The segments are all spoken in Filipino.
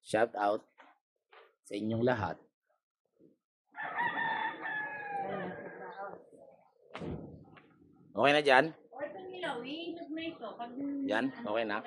Shout out sa inyong lahat. Okay na dyan? Yan, okay na.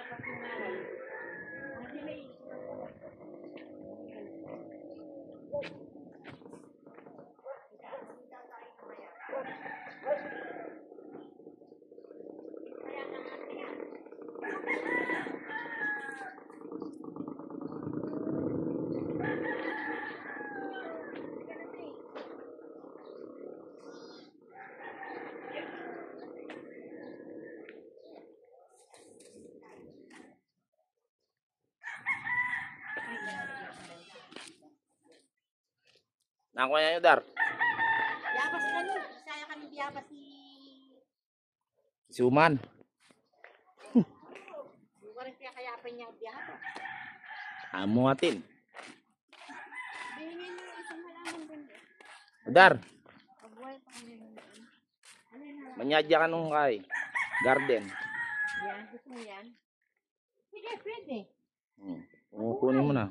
Nakuha niya nyo, Dar? Diabas ka nun. Saya kami diabas si... Suman. Hindi ko rin kaya kayapan niya diabas. Amo atin. Bingin yung isang halaman din. Dar, Pagbuhay pa kami nun. manyadya ka nung kay garden. Yan, gusto mo yan? Sige, pwede. Kunin mo na.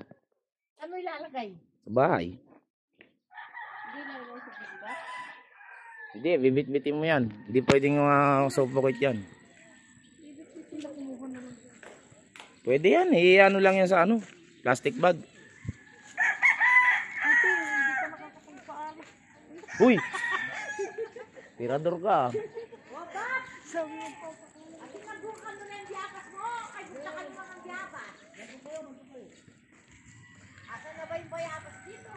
Ano ilalagay? Sa bahay. Hindi ilalagay sa biba? Hindi, bibit-bitin mo yan. Hindi pwedeng suffocate yan. Bibit-bitin na kumuha na lang. Pwede yan. Ano lang yan sa ano. Plastic bag. Ito, hindi ka nakakapagpaalis. Uy! Tirador ka. Wabak! Sabi mo pa. At inabukan mo na yung diabas mo. Ay, gusto ka naman ang diabas. Asa na ba yung bayabas dito?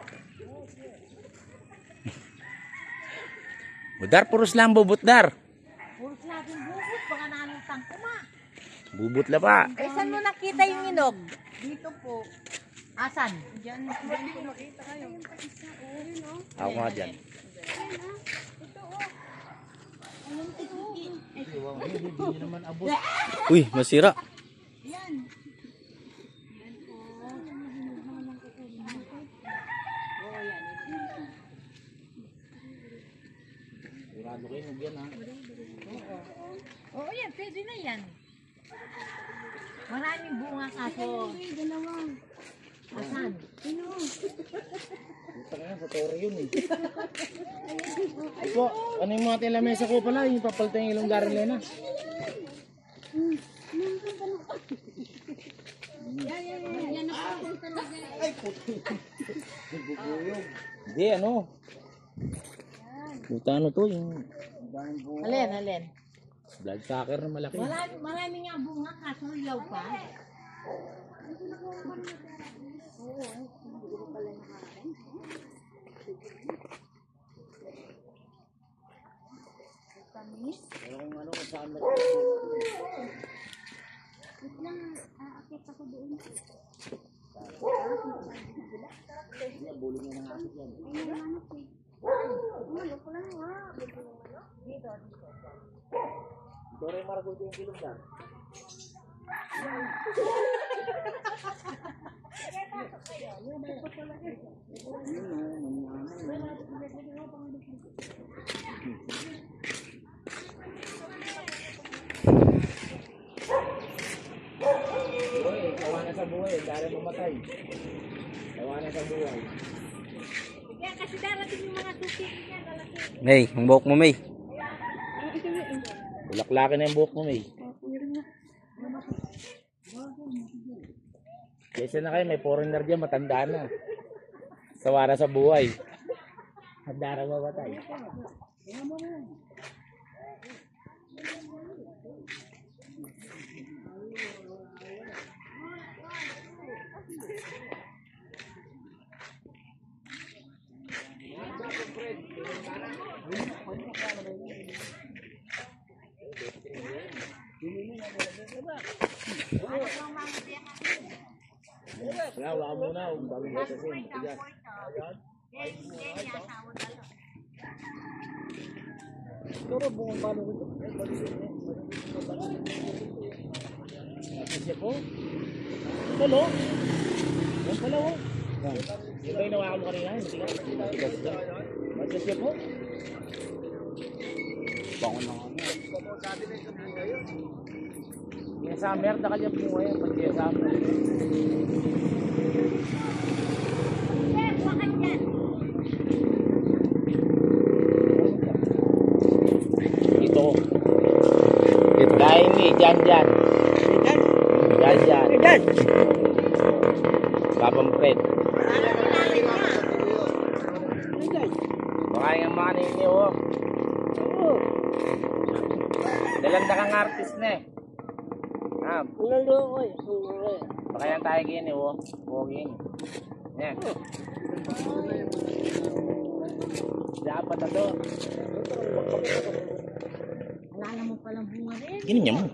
Dar, puros lang bubut, Dar. Puros natin bubot. Baka namin tangkuma. Bubut la pa. Eh, saan mo nakita yung inog? Dito po. Asan? Diyan ko makita kayo. Ako nga dyan. Uy, masira. Yan. Sigurado kayo, huwag yan ha. Oo, yan. Pwede na yan. Maraming bunga kaso. Asan? Puta ka na, sa toro yun eh. Opo, ano yung mga telamesa ko pala? Yung papalta yung ilong Darren Lena. Yan ako talaga. Ay, puti. Hindi, ano? Puta ano to yung... Alin? Blood sucker na malaki. Maraming nga bunga kaso ilaw pa. Oo, hindi ko pala nakakain. Tamis. Pero kung ano, kung saan Wait lang, aakit ako doon. Bulong mo ng asit yan. Ay, namanok eh. Manok lang nga. Dito. Ito rin maragutin yung kilong dyan. Kawa na sa buhay, dahil mamatay. Kawa na sa buhay. Kaya kasi darating yung mga susi niya, lalaki. May, ang buhok mo, May. Bulaklaki na yung buhok mo, May. Kesa na kayo, may foreigner dyan, matanda na. Sawa na sa buhay. Handa na mamatay. Wala, wala muna. Ang bagong batasin. Tigas. Pero bunga paano ito? Kasi po? Palo? Yan pala oh. Yung ba yung nawakan mo kanina? Kasi po? Bango na nga. Yung summer, nakanya bunga yan. Pag yung summer. Dahil hindi, dyan. Dyan. Babang Fred. Baka yung mga ninyo, oh. Dalanda kang artist na eh. Baka yan tayo gini, oh. Bogin. Yan. Dapat na to. Wala naman palang bunga rin. Gini niya mo.